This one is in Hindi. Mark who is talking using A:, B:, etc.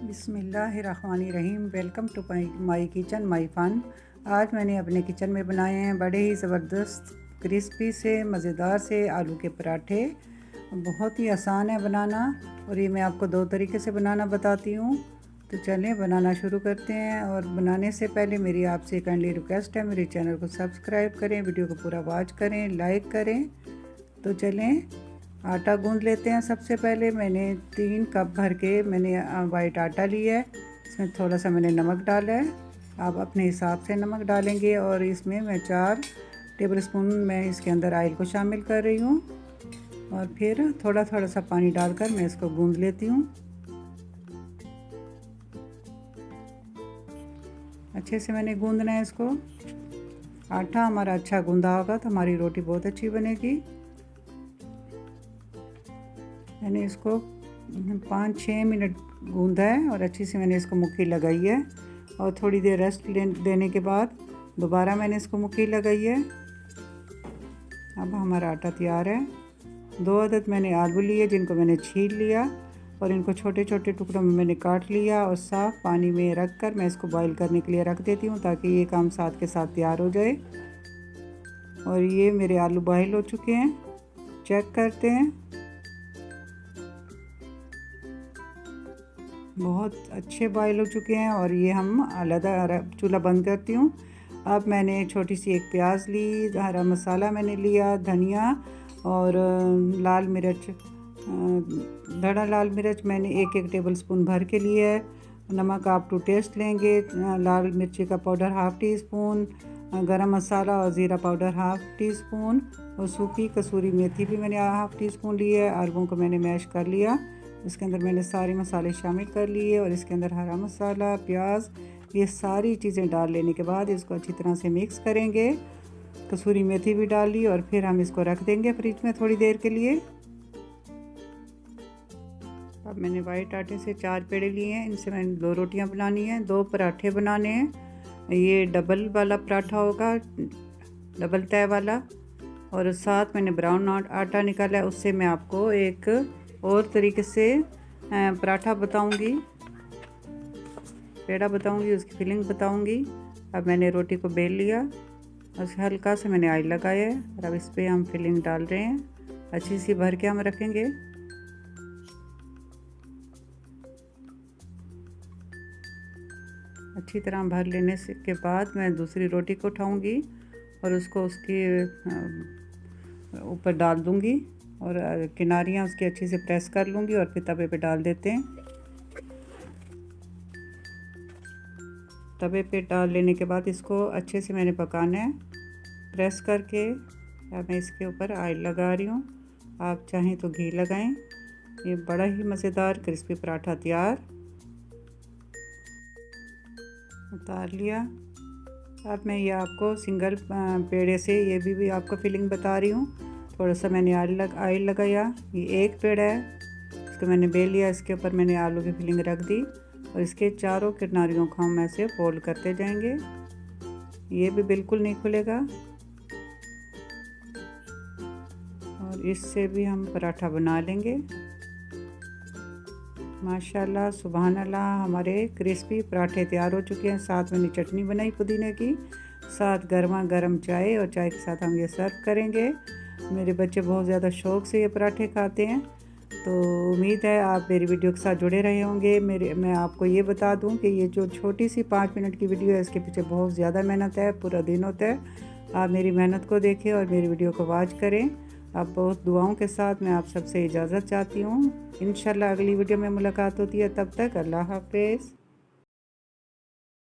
A: बिस्मिल्लाहिर्रहमानिर्रहीम। Welcome to my kitchen my fun. आज मैंने अपने किचन में बनाए हैं बड़े ही ज़बरदस्त क्रिस्पी से मज़ेदार से आलू के पराठे। बहुत ही आसान है बनाना और ये मैं आपको दो तरीके से बनाना बताती हूँ। तो चलें बनाना शुरू करते हैं। और बनाने से पहले मेरी आपसे काइंडली रिक्वेस्ट है, मेरे चैनल को सब्सक्राइब करें, वीडियो को पूरा वॉच करें, लाइक करें। तो चलें आटा गूंद लेते हैं। सबसे पहले मैंने 3 कप भर के मैंने वाइट आटा लिया है। इसमें थोड़ा सा मैंने नमक डाला है, आप अपने हिसाब से नमक डालेंगे। और इसमें मैं 4 टेबलस्पून मैं इसके अंदर ऑयल को शामिल कर रही हूँ। और फिर थोड़ा थोड़ा सा पानी डालकर मैं इसको गूंद लेती हूँ। अच्छे से मैंने गूंदना है इसको। आटा हमारा अच्छा गूंदा होगा तो हमारी रोटी बहुत अच्छी बनेगी। मैंने इसको 5-6 मिनट गूंदा है और अच्छी से मैंने इसको मुक्की लगाई है। और थोड़ी देर रेस्ट देने के बाद दोबारा मैंने इसको मुक्की लगाई है। अब हमारा आटा तैयार है। 2 अदद मैंने आलू लिए जिनको मैंने छील लिया और इनको छोटे छोटे टुकड़ों में मैंने काट लिया और साफ़ पानी में रख कर मैं इसको बॉईल करने के लिए रख देती हूँ ताकि ये काम साथ के साथ तैयार हो जाए। और ये मेरे आलू बॉईल हो चुके हैं, चेक करते हैं। बहुत अच्छे बॉईल हो चुके हैं और ये हम अलग चूल्हा बंद करती हूँ। अब मैंने छोटी सी एक प्याज ली, हरा मसाला मैंने लिया, धनिया और लाल मिर्च, धड़ा लाल मिर्च मैंने 1-1 टेबलस्पून भर के लिए है। नमक आप टू टेस्ट लेंगे। लाल मिर्ची का पाउडर ½ टीस्पून, गरम मसाला और ज़ीरा पाउडर ½ टीस्पून और सूखी कसूरी मेथी भी मैंने ½ टीस्पून ली है। आलूओं को मैंने मैश कर लिया। इसके अंदर मैंने सारे मसाले शामिल कर लिए और इसके अंदर हरा मसाला, प्याज, ये सारी चीज़ें डाल लेने के बाद इसको अच्छी तरह से मिक्स करेंगे। कसूरी मेथी भी डाल ली और फिर हम इसको रख देंगे फ्रिज में थोड़ी देर के लिए। अब मैंने वाइट आटे से 4 पेड़े लिए हैं, इनसे मैंने 2 रोटियां बनानी हैं, 2 पराठे बनाने हैं। ये डबल वाला पराठा होगा, डबल तय वाला। और साथ मैंने ब्राउन आटा निकाला है, उससे मैं आपको एक और तरीके से पराठा बताऊंगी, पेड़ा बताऊंगी, उसकी फिलिंग बताऊंगी। अब मैंने रोटी को बेल लिया और हल्का से मैंने ऑयल लगाया है और अब इस पर हम फिलिंग डाल रहे हैं। अच्छी सी भर के हम रखेंगे। अच्छी तरह भर लेने से के बाद मैं दूसरी रोटी को उठाऊंगी और उसको उसके ऊपर डाल दूंगी और किनारियाँ उसकी अच्छी से प्रेस कर लूँगी और फिर तवे पे डाल देते हैं। तवे पे डाल लेने के बाद इसको अच्छे से मैंने पकाना है प्रेस करके। अब मैं इसके ऊपर ऑयल लगा रही हूँ, आप चाहें तो घी लगाएं। ये बड़ा ही मज़ेदार क्रिस्पी पराठा तैयार। उतार लिया। अब मैं ये आपको सिंगल पेड़े से ये भी आपको फिलिंग बता रही हूँ। थोड़ा सा मैंने ऑयल लगाया। ये एक पेड़ है, इसको मैंने बेल लिया। इसके ऊपर मैंने आलू की फिलिंग रख दी और इसके चारों किनारियों को हम ऐसे फोल्ड करते जाएंगे। ये भी बिल्कुल नहीं खुलेगा और इससे भी हम पराठा बना लेंगे। माशाल्लाह सुभान अल्लाह, हमारे क्रिस्पी पराठे तैयार हो चुके हैं। साथ मैंने चटनी बनाई पुदीने की, साथ गर्मा गर्म चाय और चाय के साथ हम ये सर्व करेंगे। मेरे बच्चे बहुत ज़्यादा शौक़ से ये पराठे खाते हैं। तो उम्मीद है आप मेरी वीडियो के साथ जुड़े रहे होंगे। मैं आपको ये बता दूं कि ये जो छोटी सी 5 मिनट की वीडियो है, इसके पीछे बहुत ज़्यादा मेहनत है, पूरा दिन होता है। आप मेरी मेहनत को देखें और मेरी वीडियो को वॉच करें। आप बहुत दुआओं के साथ मैं आप सबसे इजाज़त चाहती हूँ। इंशाल्लाह अगली वीडियो में मुलाकात होती है। तब तक अल्लाह हाफ़िज़।